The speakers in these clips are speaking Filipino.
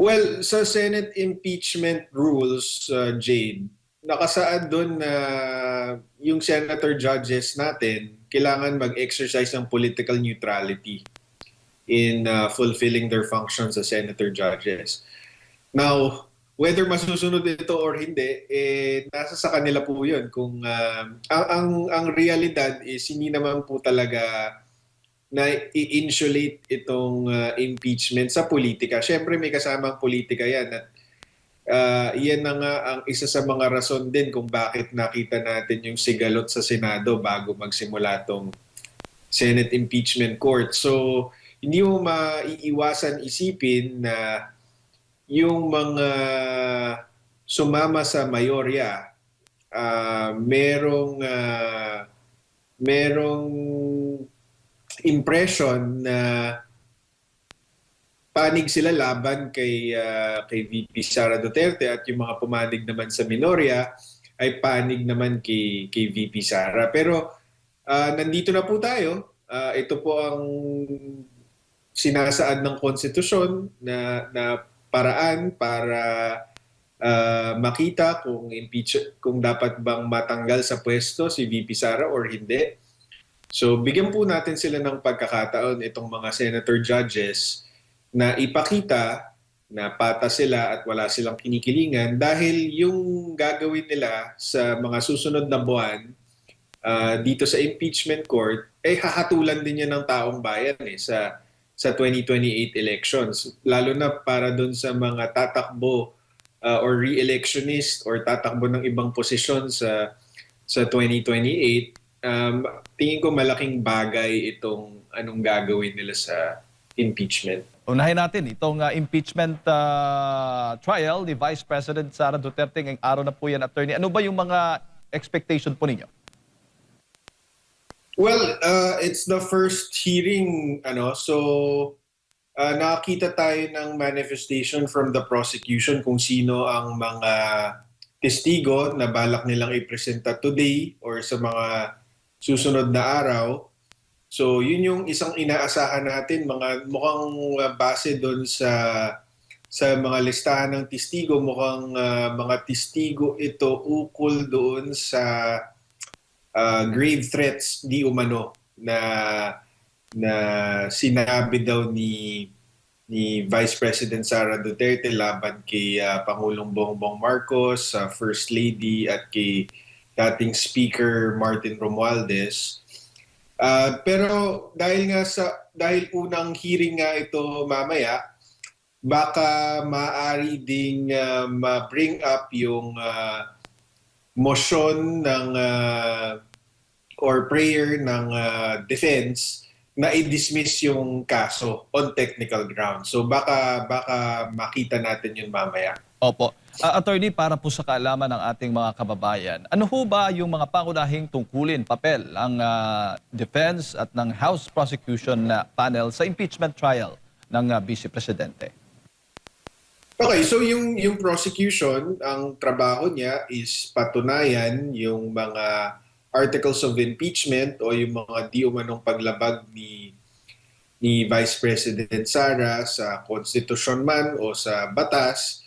Well, sa Senate impeachment rules, Jade, nakasaad doon na yung senator judges natin kailangan mag-exercise ng political neutrality in fulfilling their functions as senator judges. Now, whether masusunod ito or hindi, nasa sa kanila po yun. Kung, ang realidad is hindi naman po talaga na i-insulate itong impeachment sa politika. Siyempre may kasamang politika yan at yan na nga ang isa sa mga rason din kung bakit nakita natin yung sigalot sa Senado bago magsimula tong Senate Impeachment Court. So hindi mo maiiwasan isipin na yung mga sumama sa mayorya merong impression na panig sila laban kay VP Sara Duterte at yung mga pumanig naman sa minorya ay panig naman kay VP Sara. Pero nandito na po tayo. Ito po ang sinasaad ng konstitusyon na paraan para makita kung dapat bang matanggal sa pwesto si VP Sara or hindi. So bigyan po natin sila ng pagkakataon itong mga senator judges na ipakita na patas sila at wala silang kinikilingan dahil yung gagawin nila sa mga susunod na buwan dito sa impeachment court ay hahatulan din yan ng taong bayan sa 2028 elections. Lalo na para doon sa mga tatakbo or re-electionist or tatakbo ng ibang posisyon sa 2028. Tingin ko malaking bagay itong anong gagawin nila sa impeachment. Unahin natin itong impeachment trial ni Vice President Sara Duterte ngayong araw na po yan, attorney. Ano ba yung mga expectation po ninyo? Well, it's the first hearing, so nakakita tayo ng manifestation from the prosecution kung sino ang mga testigo na balak nilang ipresenta today or sa mga susunod na araw. So yun yung isang inaasahan natin, mukhang base doon sa mga listahan ng testigo, mukhang mga testigo ito ukol doon sa grave threats di umano na sinabi daw ni Vice President Sara Duterte laban kay Pangulong Bongbong Marcos, First Lady at kay dating Speaker Martin Romualdez. Pero dahil unang hearing nga ito mamaya, baka maaari ding ma-bring up yung motion ng or prayer ng defense na i-dismiss yung kaso on technical grounds. So baka makita natin yun mamaya. Opo. Attorney, para po sa kaalaman ng ating mga kababayan, ano ho ba yung mga pangunahing tungkulin, papel, ang defense at ng House Prosecution na panel sa impeachment trial ng Vice Presidente? Okay, so yung prosecution, ang trabaho niya is patunayan yung mga articles of impeachment o yung mga di umanong paglabag ni Vice President Sara sa konstitusyon man o sa batas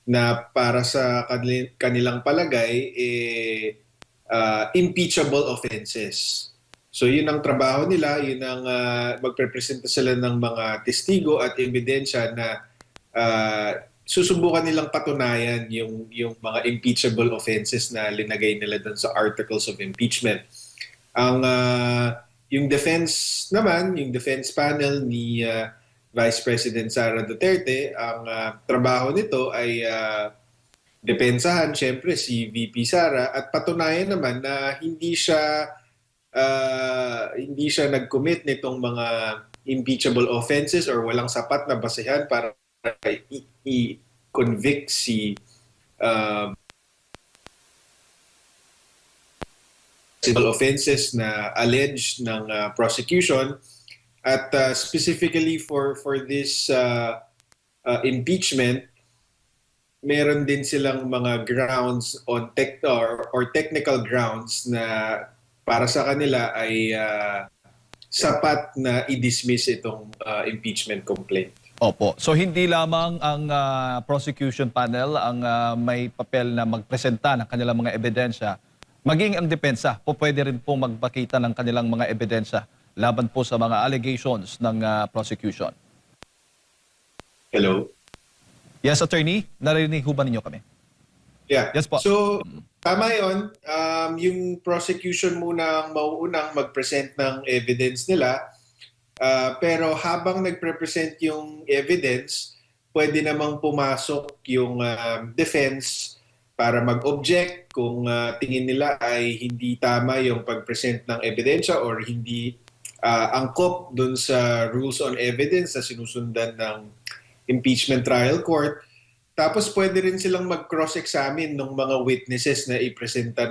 na para sa kanilang palagay impeachable offenses. So yun ang trabaho nila, yun ang magprepresenta sila ng mga testigo at ebidensya na susubukan nilang patunayan yung mga impeachable offenses na linagay nila doon sa articles of impeachment. Yung defense naman, yung defense panel ni Vice President Sara Duterte, ang trabaho nito ay depensahan siyempre si VP Sara at patunayan naman na hindi siya nag-commit nitong mga impeachable offenses or walang sapat na basehan para i-convict si civil offenses na alleged ng prosecution at specifically for this impeachment, meron din silang mga grounds on technical grounds na para sa kanila ay sapat na i-dismiss itong impeachment complaint. Opo. So hindi lamang ang prosecution panel ang may papel na magpresenta ng kanilang mga ebidensya, maging ang depensa po pwede rin po magpakita ng kanilang mga ebidensya laban po sa mga allegations ng prosecution. Hello? Yes, attorney, narinig ho ba ninyo kami? Yeah. Yes po. So, tama yun. Yung prosecution muna ang mauunang mag-present ng evidence nila. Pero habang nagpre-present yung evidence, pwede namang pumasok yung defense para mag-object kung tingin nila ay hindi tama yung pag-present ng ebidensya or hindi angkop dun sa rules on evidence na sinusundan ng impeachment trial court. Tapos pwede rin silang mag-cross-examine ng mga witnesses na ipresenta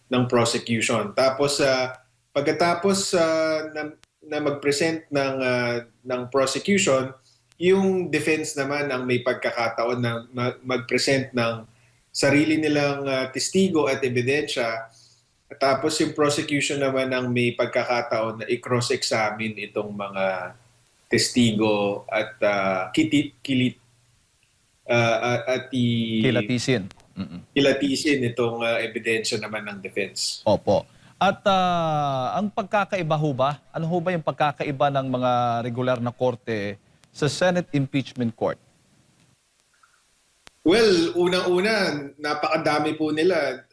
ng prosecution. Tapos pagkatapos na mag-present ng prosecution, yung defense naman ang may pagkakataon na mag-present ng sarili nilang testigo at ebidensya. Tapos yung prosecution naman ang may pagkakataon na i-cross-examine itong mga testigo at Kilatisin. kilatisin itong ebidensya naman ng defense. Opo. At ang pagkakaiba ho ba? Ano ho ba yung pagkakaiba ng mga regular na korte sa Senate Impeachment Court? Well, unang-una, napakadami po nila.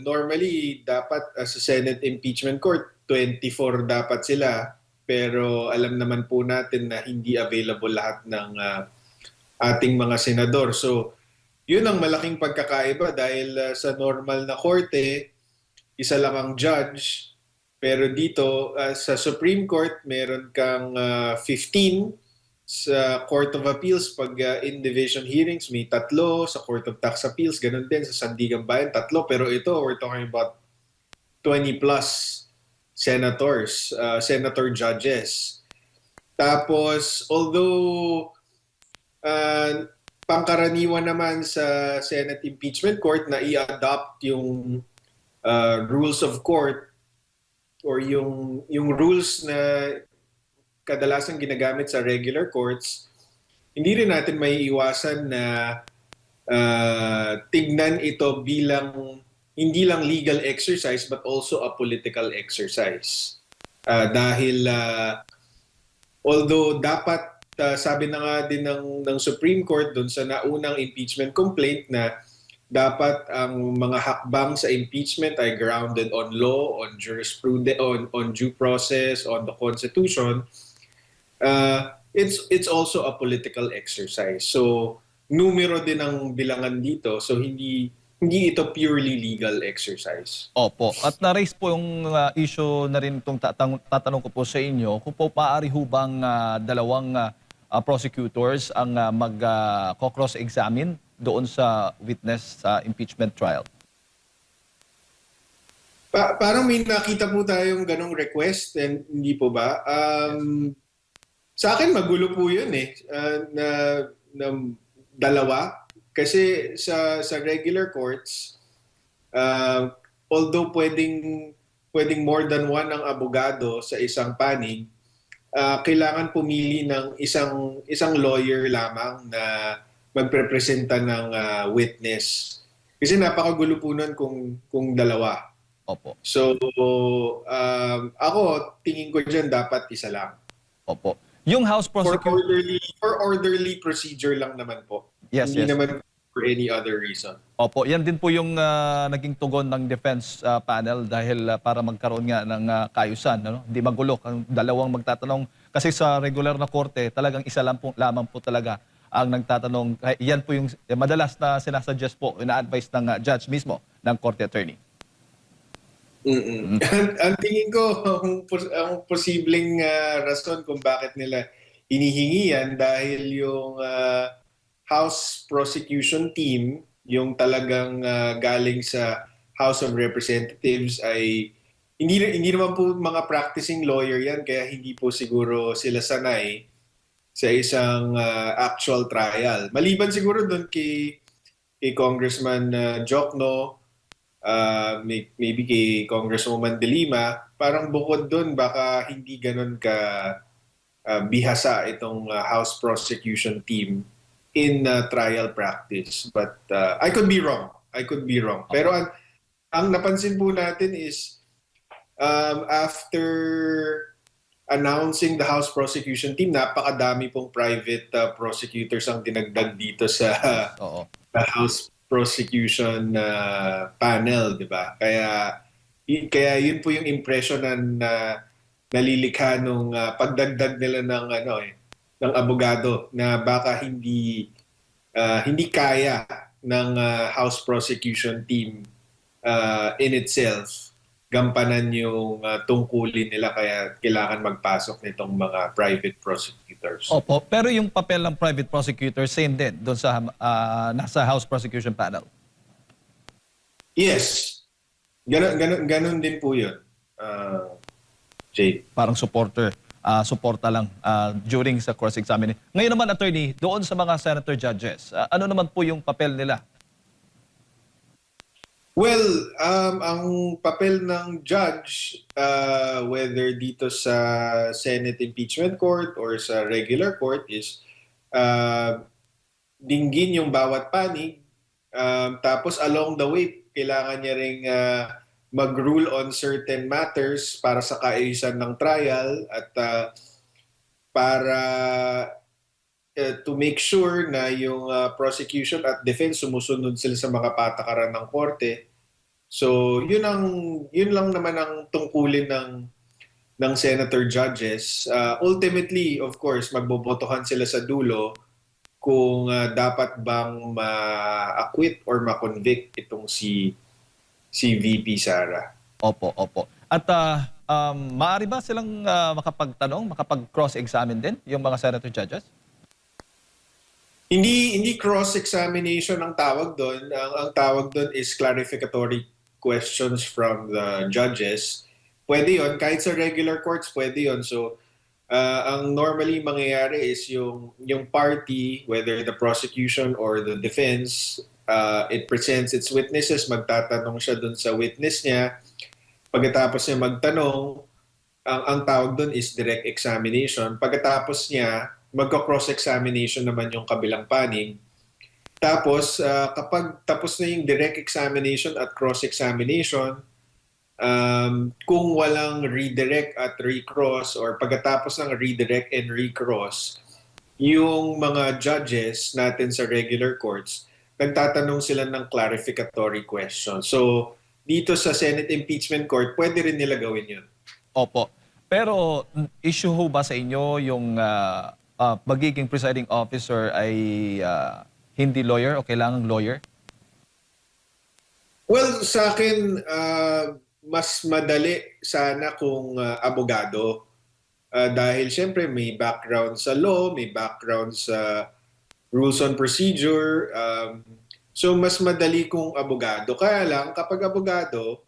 Normally, dapat sa Senate Impeachment Court, 24 dapat sila. Pero alam naman po natin na hindi available lahat ng ating mga senador. So, yun ang malaking pagkakaiba dahil sa normal na korte, isa lang ang judge. Pero dito, sa Supreme Court, meron kang 15. Sa Court of Appeals, pag in-division hearings, may 3. Sa Court of Tax Appeals, ganun din. Sa Sandigan Bayan, 3. Pero ito, we're talking about 20 plus senators, senator judges. Tapos, although pangkaraniwan naman sa Senate Impeachment Court na i-adopt yung rules of court or yung rules na kadalasan ginagamit sa regular courts, hindi rin natin may iwasan na tignan ito bilang hindi lang legal exercise but also a political exercise. Dahil although dapat sabi na nga din ng Supreme Court doon sa naunang impeachment complaint na dapat ang mga hakbang sa impeachment ay grounded on law, on jurisprudence, on due process, on the Constitution. It's also a political exercise. So numero din ang bilangan dito. So hindi ito purely legal exercise. Opo. At na-raise po yung issue na rin itong tatanong ko po sa inyo, kung po maaari ho bang dalawang prosecutors ang mag-cross-examine doon sa witness sa impeachment trial? Parang may nakita po tayong ganong request and hindi po ba? Sa akin magulo po yun na dalawa. Kasi sa regular courts, although pwedeng more than one ang abogado sa isang panig, kailangan pumili ng isang lawyer lamang na magprepresenta ng witness. Kasi napakagulo po nun kung dalawa. Opo. So, ako, tingin ko dyan dapat isa lang. Opo. Yung House prosecutor... For orderly procedure lang naman po. Yes, Hindi yes. naman for any other reason. Opo, yan din po yung naging tugon ng defense panel dahil para magkaroon nga ng kaayusan, ano? Hindi magulo ang dalawang magtatanong kasi sa regular na korte talagang isa lang po, lamang po talaga ang nagtatanong. Yan po yung madalas na sinasuggest po, ina-advise ng judge mismo ng korte attorney. Ang tingin ko, ang posibleng rason kung bakit nila hinihingi yan dahil yung House prosecution team, yung talagang galing sa House of Representatives ay hindi naman po mga practicing lawyer yan kaya hindi po siguro sila sanay sa isang actual trial. Maliban siguro doon kay Congressman Jokno, maybe kay Congresswoman De Lima, parang bukod doon baka hindi ganun bihasa itong House prosecution team in trial practice. But I could be wrong. I could be wrong. Pero ang napansin po natin is after announcing the House prosecution team, napakadami pong private prosecutors ang dinagdag dito sa Oo. House prosecution panel, di ba? Kaya yun po yung impression na nalilikha nung pagdagdag nila ng abogado na baka hindi kaya ng House prosecution team in itself gampanan yung tungkulin nila, kaya kailangan magpasok nitong mga private prosecutors. Opo, pero yung papel ng private prosecutor same din doon sa nasa House prosecution panel. Yes. Ganun din po yun. Jay. Parang suporta lang during sa cross-examination. Ngayon naman, attorney, doon sa mga senator judges, ano naman po yung papel nila? Well, ang papel ng judge, whether dito sa Senate Impeachment Court or sa regular court, is dinggin yung bawat panig. Tapos along the way, kailangan niya ring mag-rule on certain matters para sa kaayusan ng trial at para to make sure na yung prosecution at defense sumusunod sila sa mga patakaran ng korte. So, yun lang naman ang tungkulin ng senator judges. Ultimately, of course, magbobotohan sila sa dulo kung dapat bang ma-acquit or ma-convict itong si VP Sara. Opo, opo. At maaari ba silang makapagtanong, makapag-cross-examine din yung mga senator judges? Hindi cross-examination ang tawag doon. Ang tawag doon is clarificatory questions from the judges. Pwede yon, kahit sa regular courts pwede yon. So ang normally mangyayari is yung party, whether the prosecution or the defense, it presents its witnesses, magtatanong siya doon sa witness niya. Pagkatapos niya magtanong, ang tawag doon is direct examination. Pagkatapos niya, magka-cross-examination naman yung kabilang panig. Tapos, kapag tapos na yung direct examination at cross-examination, kung walang redirect at recross or pagkatapos ng redirect and recross, yung mga judges natin sa regular courts, nagtatanong sila ng clarificatory question. So, dito sa Senate Impeachment Court, pwede rin nila gawin yun. Opo. Pero issue ho ba sa inyo yung magiging presiding officer ay hindi lawyer o kailangang lawyer? Well, sa akin, mas madali sana kung abogado. Dahil syempre may background sa law, may background sa rules on procedure. So mas madali kung abogado. Kaya lang, kapag abogado,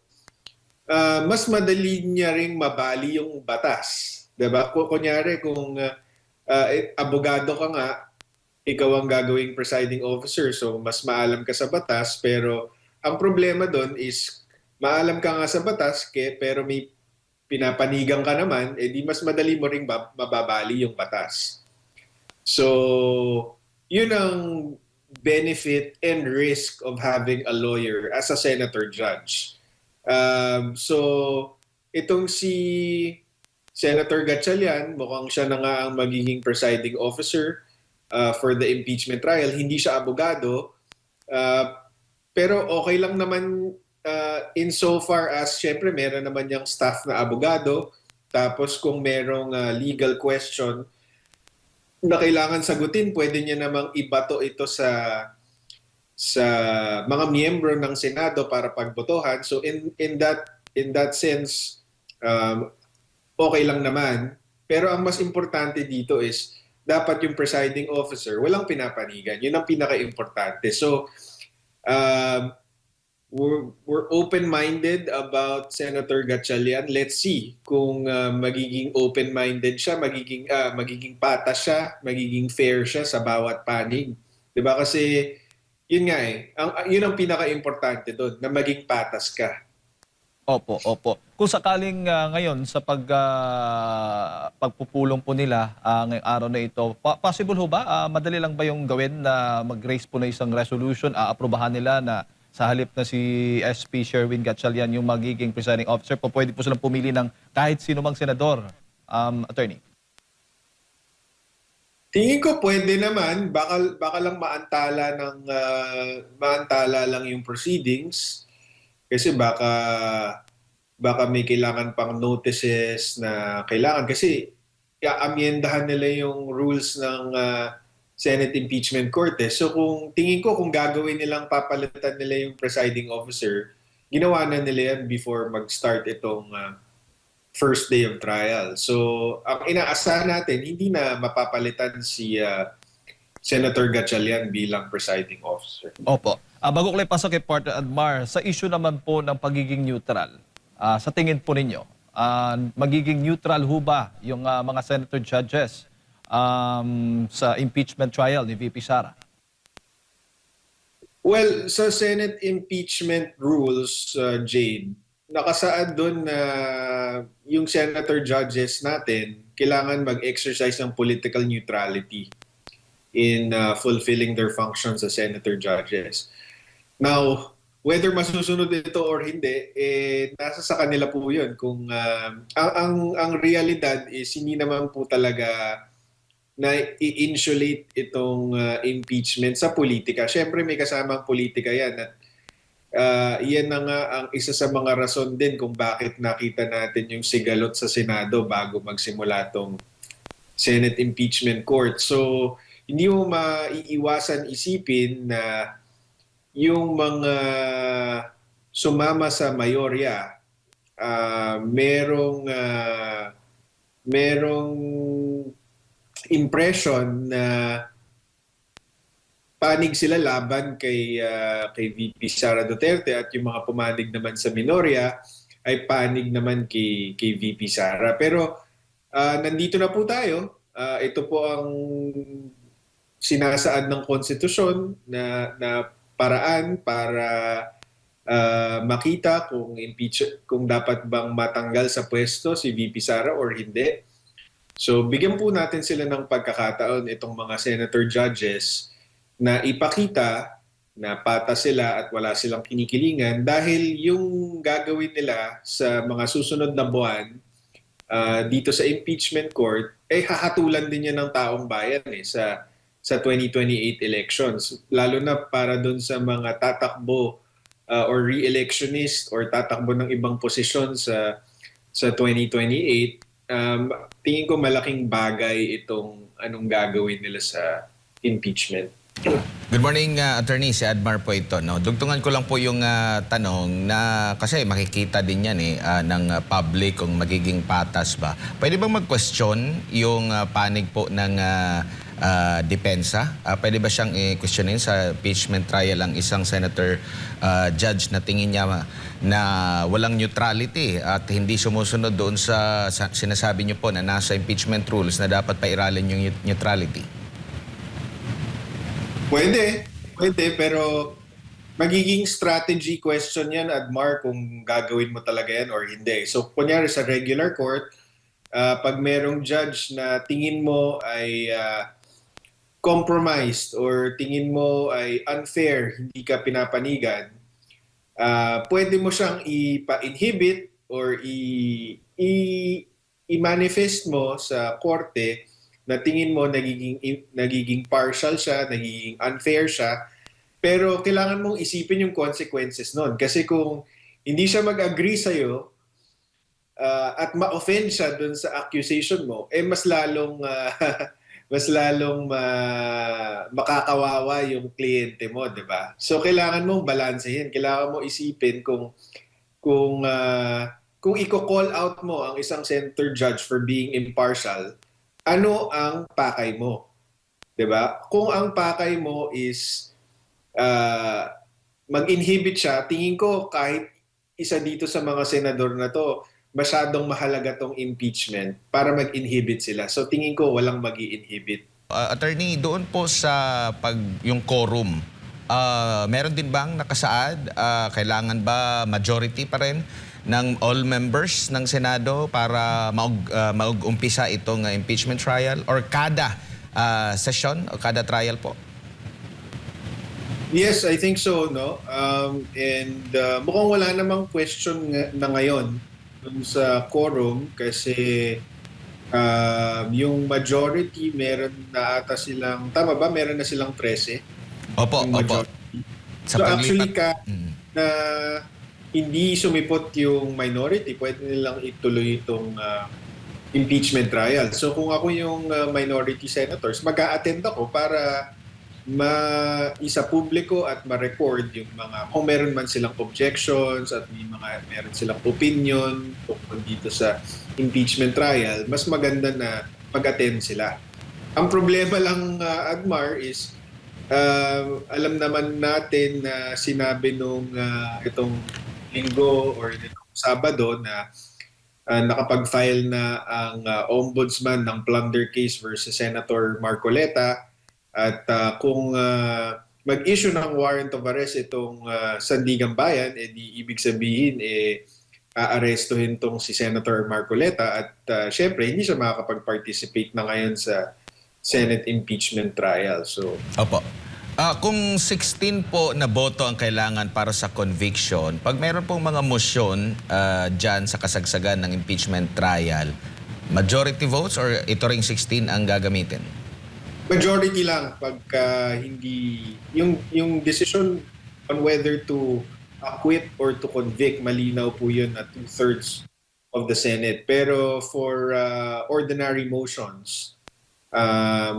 mas madali niya ring mabali yung batas. Diba? Kunyari kung abogado ka nga, ikaw ang gagawing presiding officer, so mas maalam ka sa batas, pero ang problema doon is maalam ka nga sa batas, pero may pinapanigang ka naman, di mas madali mo ring mababali yung batas. So, yun ang benefit and risk of having a lawyer as a senator judge. So, itong si Senator Gatchalian, mukhang siya na nga ang magiging presiding officer for the impeachment trial. Hindi siya abogado, pero okay lang naman insofar as syempre meron naman yung staff na abogado. Tapos kung merong legal question na kailangan sagutin, pwede niya namang ibato ito sa mga miyembro ng Senado para pagbotohan. So in that sense, okay lang naman. Pero ang mas importante dito is dapat yung presiding officer walang pinapanigan. Yun ang pinaka-importante. So we're open-minded about Senator Gatchalian. Let's see kung magiging open-minded siya, magiging patas siya, magiging fair siya sa bawat panig. 'Di ba? Kasi yun nga yun ang pinaka-importante doon, na maging patas ka. Opo, opo. Kung sakaling ngayon sa pagpupulong po nila ngayong araw na ito, possible ho ba, madali lang ba yung gawin na mag-raise po na isang resolution, aaprubahan nila na sa halip na si SP Sherwin Gatchalian yung magiging presiding officer, po pwede po silang pumili ng kahit sino mang senador, attorney? Tingin ko pwede naman, baka lang maantala lang yung proceedings kasi baka may kailangan pang notices na kailangan kasi aamyendahan nila yung rules ng Senate Impeachment Court eh. So tingin ko kung gagawin nilang papalitan nila yung presiding officer, ginawa na nila yan before mag-start itong first day of trial. So ang inaasahan natin, hindi na mapapalitan si Senator Gatchalian bilang presiding officer. Opo. Bago ko lang pasok kay Partner Admar, sa issue naman po ng pagiging neutral, sa tingin po ninyo, magiging neutral ho ba yung mga senator judges sa impeachment trial ni VP Sara? Well, sa Senate impeachment rules, Jade, nakasaad doon na yung senator judges natin kailangan mag-exercise ng political neutrality in fulfilling their functions as senator judges. Now, whether masusunod ito or hindi, nasa sa kanila po yun. Kung, ang realidad is hindi naman po talaga na i-insulate itong impeachment sa politika. Siyempre may kasamang politika yan at yan na nga ang isa sa mga rason din kung bakit nakita natin yung sigalot sa Senado bago magsimula tong Senate Impeachment Court. So, hindi mo maiiwasan isipin na yung mga sumama sa mayorya, merong impression na panig sila laban kay VP Sara Duterte at yung mga pumanig naman sa minorya ay panig naman kay VP Sara. Pero nandito na po tayo. Ito po ang sinasaad ng konstitusyon na paraan para makita kung dapat bang matanggal sa pwesto si VP Sara or hindi. So bigyan po natin sila ng pagkakataon itong mga senator judges na ipakita na patas sila at wala silang kinikilingan dahil yung gagawin nila sa mga susunod na buwan dito sa impeachment court ay hahatulan din yan ng taong bayan sa 2028 elections. Lalo na para doon sa mga tatakbo or re-electionist or tatakbo ng ibang posisyon sa 2028. Tingin ko malaking bagay itong anong gagawin nila sa impeachment. Good morning, attorney. Si Admar po ito. No? Dugtungan ko lang po yung tanong na kasi makikita din yan ng public kung magiging patas ba. Pwede bang mag-question yung panig po ng depensa? Pwede ba siyang i-questionin sa impeachment trial ang isang senator judge na tingin niya na walang neutrality at hindi sumusunod doon sa sinasabi niyo po na nasa impeachment rules na dapat pairalin yung neutrality? Pwede, pero magiging strategy question yan, Admar, kung gagawin mo talaga yan or hindi. So, kunyari sa regular court, pag merong judge na tingin mo ay compromised or tingin mo ay unfair, hindi ka pinapanigan, pwede mo siyang ipa-inhibit or i-manifest mo sa korte na tingin mo nagiging partial siya, nagiging unfair siya, pero kailangan mong isipin yung consequences nun. Kasi kung hindi siya mag-agree sa'yo at ma-offend siya dun sa accusation mo, mas lalong makakawawa yung kliyente mo, di ba? So kailangan mong balansehin, kailangan mo isipin kung i-call out mo ang isang senator judge for being impartial, ano ang pakay mo? 'Di ba? Kung ang pakay mo is mag-inhibit siya, tingin ko kahit isa dito sa mga senador na to, masyadong mahalaga tong impeachment para mag-inhibit sila. So tingin ko walang magi-inhibit. Attorney, doon po sa yung quorum, meron din bang nakasaad? Kailangan ba majority pa rin ng all members ng Senado para maug-umpisa itong impeachment trial or kada session o kada trial po? Yes, I think so, no? Mukhang wala namang question na ngayon dun sa quorum kasi yung majority meron na ata silang, tama ba? Meron na silang 13? Opo, Yung opo. majority. So actually na hindi sumipot yung minority, pwede nilang ituloy itong impeachment trial. So kung ako yung minority senators, mag-a-attend ako para maisa publiko at ma-record yung mga kung meron man silang objections at meron silang opinion tungkol dito sa impeachment trial, mas maganda na mag-attend sila. Ang problema lang, Agmar, is alam naman natin na sinabi nung itong linggo or itong Sabado na nakapag-file na ang ombudsman ng plunder case versus Senator Marcoleta. At kung mag-issue ng warrant of arrest itong Sandigan Bayan, di ibig sabihin aarestuhin tong si Senator Marcoleta at syempre hindi siya makakapag-participate na ngayon sa Senate impeachment trial. So, Opo. Kung 16 po na boto ang kailangan para sa conviction, pag meron pong mga motion dyan sa kasagsagan ng impeachment trial, majority votes or ito ring 16 ang gagamitin? majority lang pagka hindi yung decision on whether to acquit or to convict, malinaw po yun na 2/3 of the Senate. Pero for ordinary motions,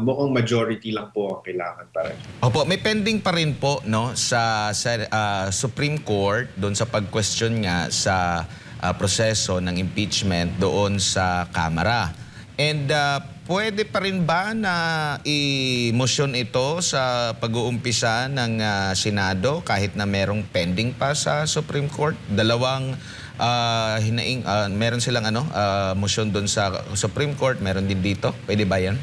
mukhang majority lang po ang kailangan para. Opo, may pending pa rin po no sa Supreme Court doon sa pag-question nga sa proseso ng impeachment doon sa Kamara. And pwede pa rin ba na i-motion ito sa pag-uumpisa ng Senado kahit na merong pending pa sa Supreme Court? Dalawang meron silang motion doon sa Supreme Court, meron din dito. Pwede ba yan?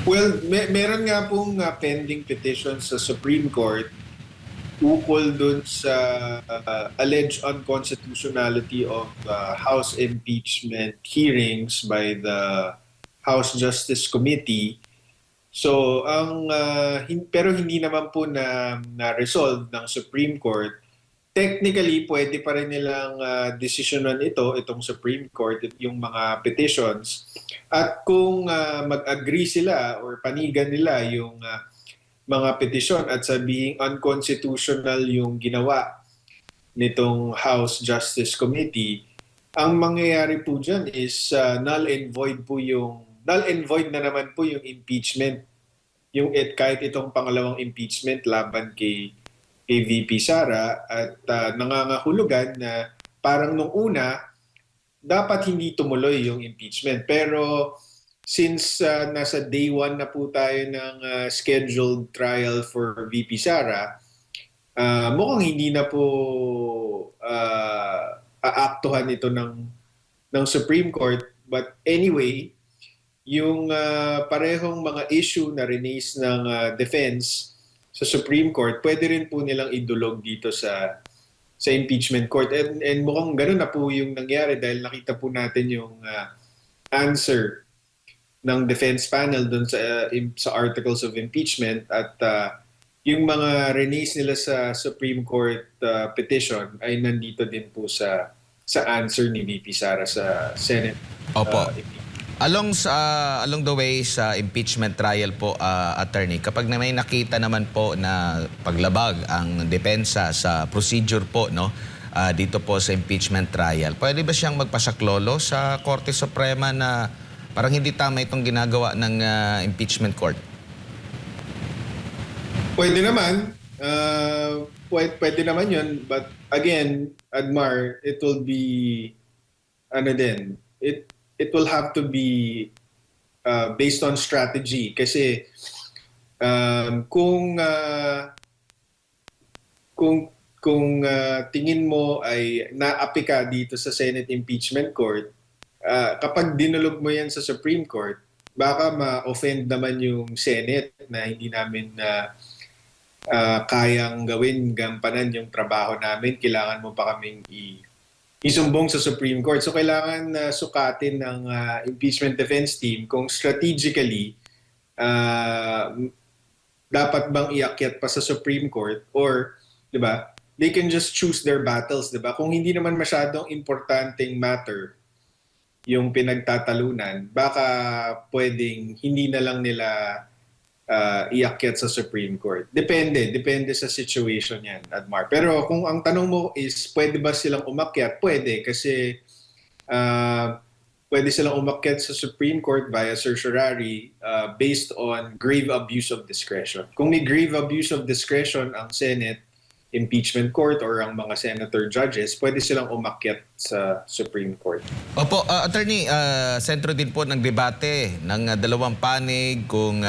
Well, meron nga pong pending petition sa Supreme Court ukol dun sa alleged unconstitutionality of House impeachment hearings by the House Justice Committee. So, pero hindi naman po na-resolve ng Supreme Court. Technically, pwede pa rin nilang desisyonan itong Supreme Court, yung mga petitions. At kung mag-agree sila or panigan nila yung mga petisyon at sabihing unconstitutional yung ginawa nitong House Justice Committee, ang mangyayari po dyan is null and void na naman po yung impeachment. Kahit itong pangalawang impeachment laban kay VP Sara at nangangahulugan na parang nung una, dapat hindi tumuloy yung impeachment. Pero since nasa day 1 na po tayo ng scheduled trial for VP Sara, mukhang hindi na po aaktuhan ito ng Supreme Court. But anyway, yung parehong mga issue na release ng defense sa Supreme Court, pwede rin po nilang idulog dito sa impeachment court. And mukhang gano'n na po yung nangyari dahil nakita po natin yung answer ng defense panel dun sa articles of impeachment at yung mga release nila sa Supreme Court petition ay nandito din po sa answer ni VP Sara sa Senate. Opo. Along the way sa impeachment trial po, attorney, kapag may nakita naman po na paglabag ang depensa sa procedure po dito po sa impeachment trial, pwede ba siyang magpasaklolo sa Korte Suprema na parang hindi tama itong ginagawa ng impeachment court? Pwede naman. Pwede naman yun. But again, Admar, it will be, it will have to be based on strategy. Kasi kung tingin mo ay naapi ka dito sa Senate Impeachment Court, kapag dinulog mo yan sa Supreme Court, baka ma-offend naman yung Senate na hindi namin kayang gawin, gampanan yung trabaho namin, kailangan mo pa kaming isumbong sa Supreme Court. So kailangan sukatin ng impeachment defense team kung strategically uh, dapat bang iakyat pa sa Supreme Court or, 'di ba? They can just choose their battles, 'di ba? Kung hindi naman masyadong importanteng matter yung pinagtatalunan, baka pwedeng hindi na lang nila iakyat sa Supreme Court. Depende sa situation yan, Admar. Pero kung ang tanong mo is pwede ba silang umakyat? Pwede kasi pwede silang umakyat sa Supreme Court via certiorari based on grave abuse of discretion. Kung may grave abuse of discretion ang Senate, impeachment court or ang mga senator judges, pwede silang umakyat sa Supreme Court. Opo, Attorney, sentro din po ng debate ng dalawang panig kung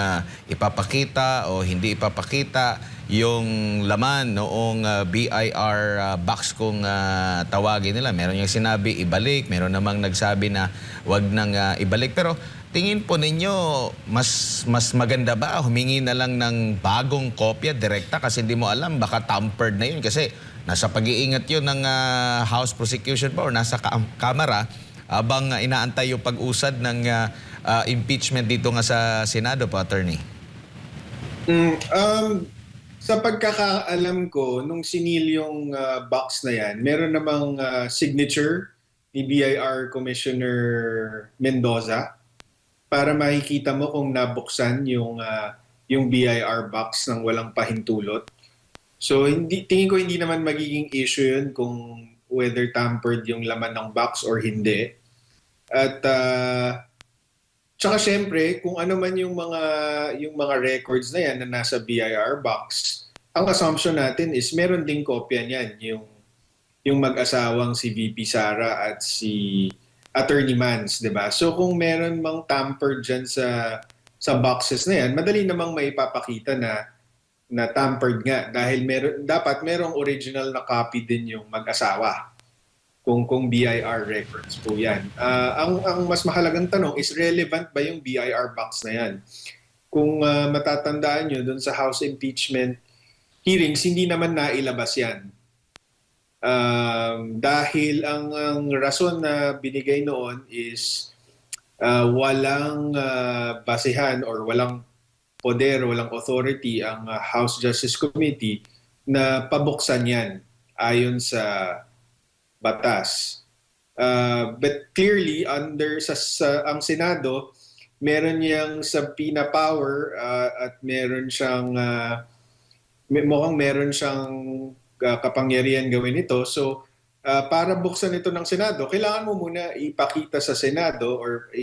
ipapakita o hindi ipapakita yung laman noong BIR box kung tawagin nila. Meron yung sinabi ibalik, meron namang nagsabi na wag nang ibalik. Pero tingin po ninyo, mas maganda ba humingi na lang ng bagong kopya direkta kasi hindi mo alam, baka tampered na yun kasi nasa pag-iingat yun ng House Prosecution pa o nasa Kamara habang inaantay yung pag-usad ng impeachment dito nga sa Senado po, Attorney. Sa pagkakaalam ko, nung sinil yung box na yan, meron namang signature ni BIR Commissioner Mendoza para makikita mo kung nabuksan yung BIR box ng walang pahintulot. So tingin ko hindi naman magiging issue yun kung whether tampered yung laman ng box or hindi. At tsaka syempre, kung ano man yung mga records na yan na nasa BIR box, ang assumption natin is meron ding kopya niyan yung mag-asawang si VP Sara at si Attorney Mans, 'di ba? So kung meron mang tampered diyan sa boxes na yan, madali namang maipapakita na tampered nga dahil dapat merong original na copy din yung mag-asawa. Kung BIR records po yan. Ang mas mahalagang tanong is relevant ba yung BIR box na yan? Kung matatandaan nyo dun sa House impeachment hearings, hindi naman nailabas yan. Dahil ang rason na binigay noon is walang basehan or walang poder, walang authority ang House Justice Committee na pabuksan yan ayon sa batas. But clearly, under ang Senado, meron niyang subpoena power at meron siyang mukhang meron siyang kapangyarihan gawin ito. So, para buksan ito ng Senado, kailangan mo muna ipakita sa Senado or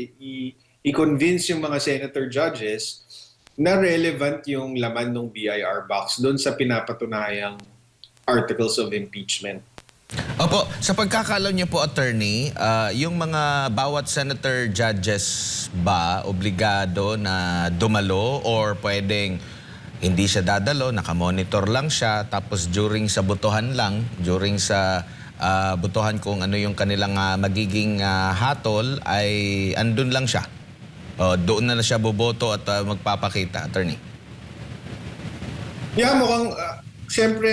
i-convince yung mga senator judges na relevant yung laman ng BIR box doon sa pinapatunayang articles of impeachment. Opo, sa pagkakaalam niyo po, Attorney, yung mga bawat senator judges ba obligado na dumalo or pwedeng hindi siya dadalo, nakamonitor lang siya, tapos during sa butuhan lang, during sa butuhan kung ano yung kanilang magiging hatol, ay andun lang siya. Doon na siya boboto at magpapakita, Attorney. Yeah, mukhang, siyempre,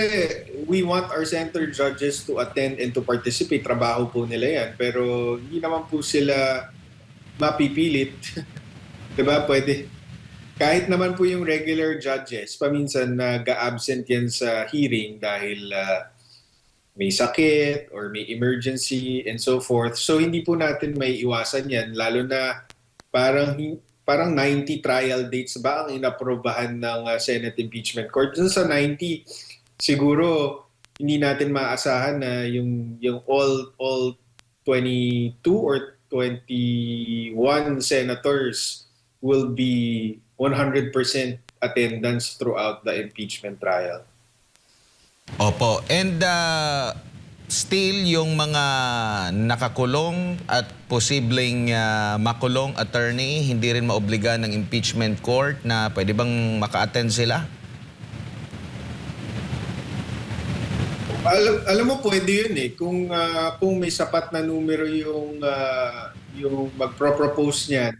we want our senator judges to attend and to participate. Trabaho po nila yan. Pero hindi naman po sila mapipilit. Diba? Pwede. Kahit naman po yung regular judges, paminsan nag-absent yan sa hearing dahil may sakit or may emergency and so forth. So hindi po natin may iwasan yan. Lalo na parang 90 trial dates ba ang inaprobahan ng Senate Impeachment Court. Dun sa 90, siguro hindi natin maasahan na yung all 22 or 21 senators will be 100% attendance throughout the impeachment trial. Opo. And still yung mga nakakulong at posibleng makulong, Attorney, hindi rin maobliga ng impeachment court na pwede bang maka-attend sila? Alam mo, pwede yun eh. Kung may sapat na numero yung magpro-propose niyan,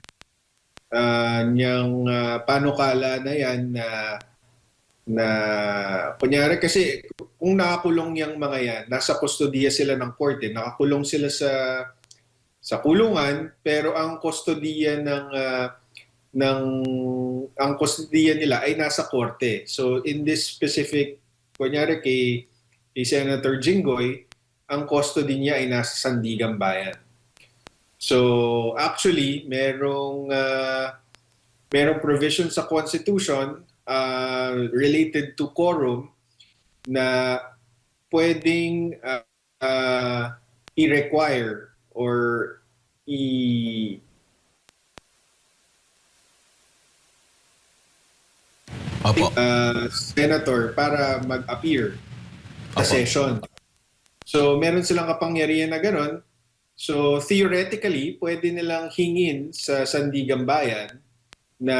niyang panukala na yan na na kunyari kasi kung nakakulong yung mga yan, nasa kustodiya sila ng korte, nakakulong sila sa kulungan, pero ang kustodiya ng ang kustodiya nila ay nasa korte. So in this specific, kunyari kay Senator Jinggoy, ang custody niya ay nasa Sandigan Bayan. So actually, merong provision sa Constitution related to quorum na pwedeng i-require or i Opo. senator para mag-appear sa Opo. session. So meron silang kapangyarihan na gano'n. So theoretically, pwede nilang hingin sa Sandigan Bayan na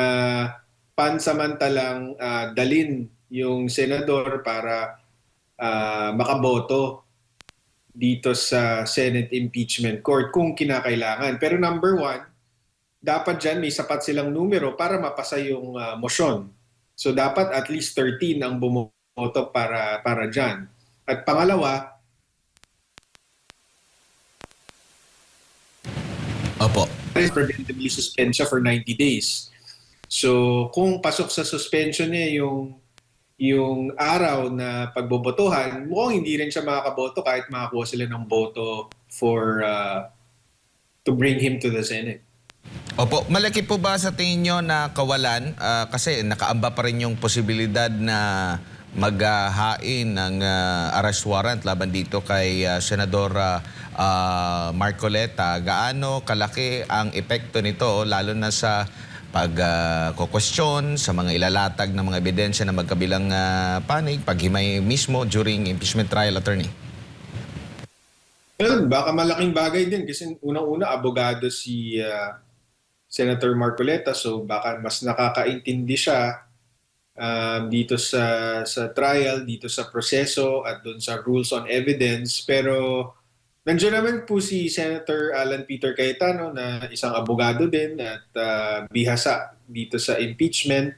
pansamantalang dalin yung senador para makaboto dito sa Senate Impeachment Court kung kinakailangan. Pero number one, dapat dyan may sapat silang numero para mapasa yung motion. So dapat at least 13 ang bumoto para dyan. At pangalawa, Opo. preventively suspend siya for 90 days. So kung pasok sa suspension niya yung araw na pagbobotohan, mukhang hindi rin siya makakaboto kahit makakuha sila ng boto for to bring him to the Senate. Opo, malaki po ba sa tingin nyo na kawalan? Kasi nakaamba pa rin yung posibilidad na maghahain ng arrest warrant laban dito kay Senador Marcoleta. Gaano kalaki ang epekto nito lalo na sa pag-question sa mga ilalatag ng mga ebidensya na magkabilang panig, paghimay mismo during impeachment trial, attorney? Well, baka malaking bagay din kasi unang-una abogado si Senator Marcoleta, so baka mas nakakaintindi siya dito sa trial, dito sa proseso at doon sa rules on evidence. Pero nandiyan naman po si Senator Alan Peter Cayetano na isang abogado din at bihasa dito sa impeachment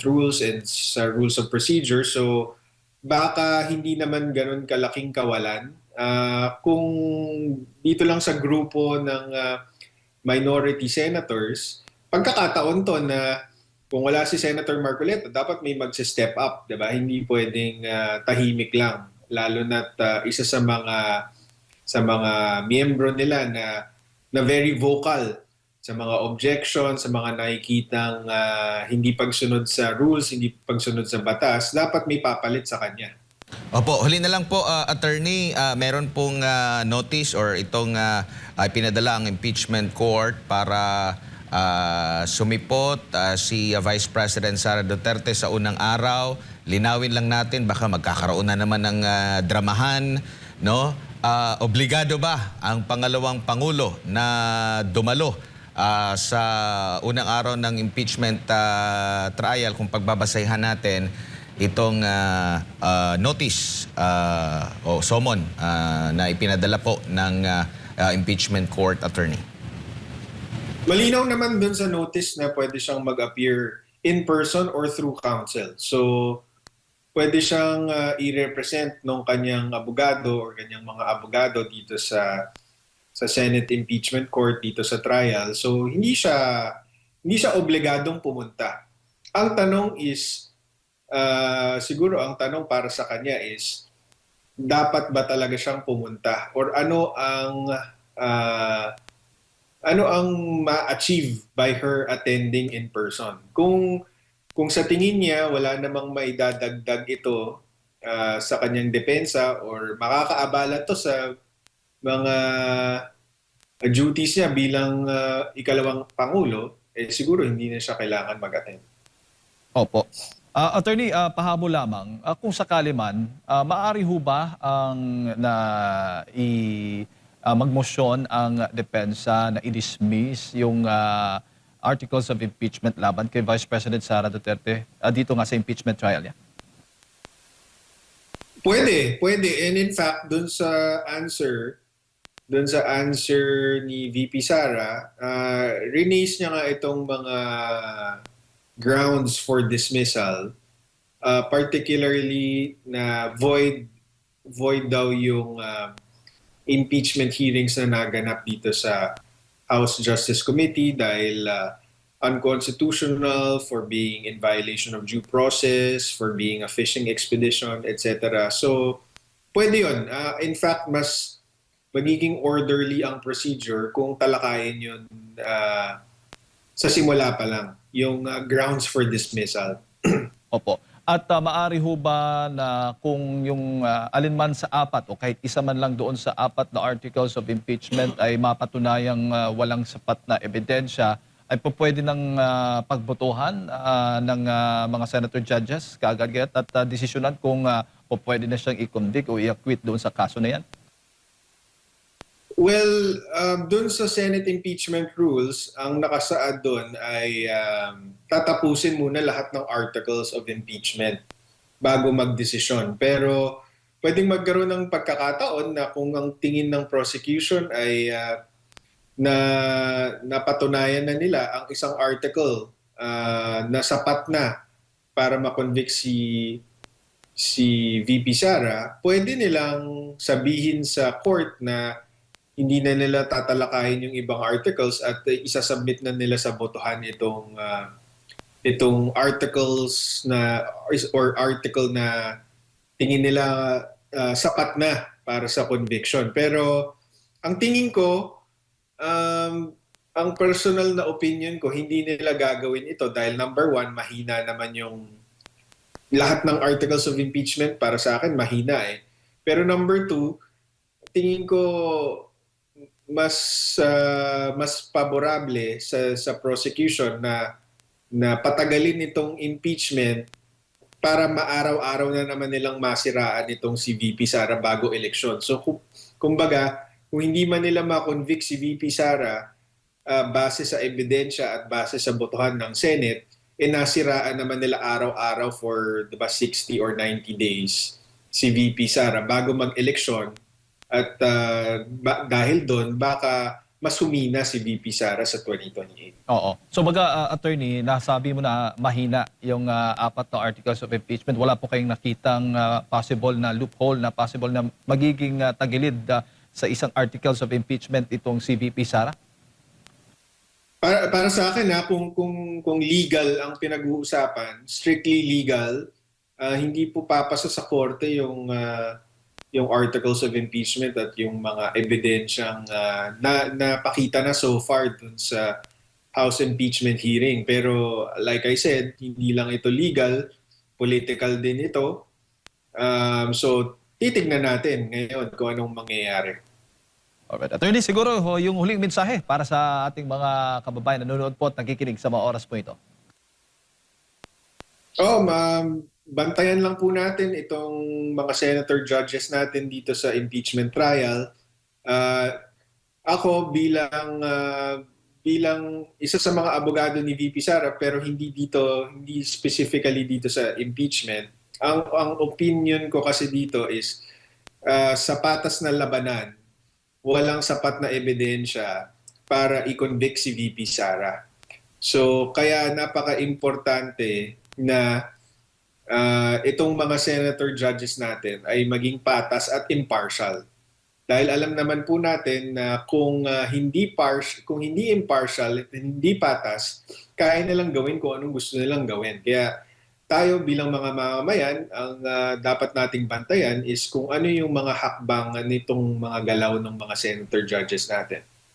rules and sa rules of procedure. So baka hindi naman ganun kalaking kawalan. Kung dito lang sa grupo ng minority senators, pagkakataon to na kung wala si Senator Marcoleta, dapat may magse-step up, 'di ba? Hindi pwedeng tahimik lang, lalo na't isa sa mga miyembro nila na very vocal sa mga objections, sa mga nakikitang hindi pagsunod sa rules, hindi pagsunod sa batas, dapat may papalit sa kanya. Opo, huli na lang po, attorney, meron pong notice or itong pinadala ang impeachment court para sumipot si Vice President Sara Duterte sa unang araw. Linawin lang natin, baka magkakaroon na naman ng dramahan, no? Obligado ba ang pangalawang pangulo na dumalo sa unang araw ng impeachment trial kung pagbabasehan natin itong notice o summon na ipinadala po ng impeachment court, attorney? Malinaw naman dun sa notice na pwede siyang mag-appear in person or through counsel. So, pwede siyang i-represent ng kanyang abogado or kanyang mga abogado dito sa Senate Impeachment Court, dito sa trial. So, hindi siya obligadong pumunta. Ang tanong is, siguro ang tanong para sa kanya is, dapat ba talaga siyang pumunta? Or ano ang ma-achieve by her attending in person? Kung sa tingin niya wala namang maidadagdag ito sa kanyang depensa or makakaabala to sa mga duties niya bilang ikalawang pangulo, siguro hindi na siya kailangan mag-attend. Opo. Attorney, pahabol lamang, kung sakali man, maaari ho ba ang magmosyon ang depensa na i-dismiss yung articles of impeachment laban kay Vice President Sara Duterte dito nga sa impeachment trial niya? Pwede. And in fact, dun sa answer ni VP Sara, release niya nga itong mga grounds for dismissal, particularly na void daw yung impeachment hearings na naganap dito sa House Justice Committee dahil unconstitutional, for being in violation of due process, for being a fishing expedition, etc. So, pwede yun. In fact, mas magiging orderly ang procedure kung talakayin yun sa simula pa lang, yung grounds for dismissal. Opo. At maari ho ba na kung yung alinman sa apat o kahit isa man lang doon sa apat na articles of impeachment ay mapatunayang walang sapat na ebidensya, ay po pwede ng pagbotohan ng mga senator judges kaagad at desisyonan kung po pwede na siyang i-convict o i-acquit doon sa kaso na yan? Well, doon sa Senate impeachment rules, ang nakasaad doon ay tatapusin muna lahat ng articles of impeachment bago magdesisyon. Pero pwedeng magkaroon ng pagkakataon na kung ang tingin ng prosecution ay na napatunayan na nila ang isang article na sapat na para makonvict si VP Sara, pwede nilang sabihin sa court na hindi na nila tatalakayin yung ibang articles at isasubmit na nila sa botohan itong articles na or article na tingin nila sapat na para sa conviction. Pero ang tingin ko, ang personal na opinion ko, hindi nila gagawin ito dahil number one, mahina naman yung lahat ng articles of impeachment para sa akin, mahina eh. Pero number two, tingin ko mas favorable sa prosecution na patagalin itong impeachment para maaraw-araw na naman nilang masiraan itong si VP Sara bago eleksyon. So kumbaga, kung hindi man nila ma-convict si VP Sara base sa ebidensya at base sa botohan ng Senate, nasiraan naman nila araw-araw for 60 or 90 days si VP Sara bago mag-eleksyon. At dahil doon, baka mas humina si VP Sara sa 2028. Oo. So attorney, nasabi mo na mahina yung apat na articles of impeachment. Wala po kayong nakitang possible na loophole, na possible na magiging tagilid sa isang articles of impeachment itong si VP Sara? Para sa akin, kung legal ang pinag-uusapan, strictly legal, hindi po papasa sa korte yung articles of impeachment at yung mga ebidensyang napakita na so far dun sa House impeachment hearing. Pero like I said, hindi lang ito legal, political din ito. So titignan natin ngayon kung anong mangyayari. Alright. Attorney, siguro yung huling mensahe para sa ating mga kababayan na nanonood po at nakikinig sa mga oras po ito. Bantayan lang po natin itong mga senator judges natin dito sa impeachment trial. Ako bilang isa sa mga abogado ni VP Sara pero hindi specifically dito sa impeachment. Ang opinion ko kasi dito is sa patas na labanan, walang sapat na ebidensya para i-convict si VP Sara. So kaya napaka-importante na itong mga senator judges natin ay maging patas at impartial. Dahil alam naman po natin na kung hindi impartial at hindi patas, kaya nilang gawin kung anong gusto nilang gawin. Kaya tayo bilang mga mamamayan, ang dapat nating bantayan is kung ano yung mga hakbang nitong mga galaw ng mga senator judges natin.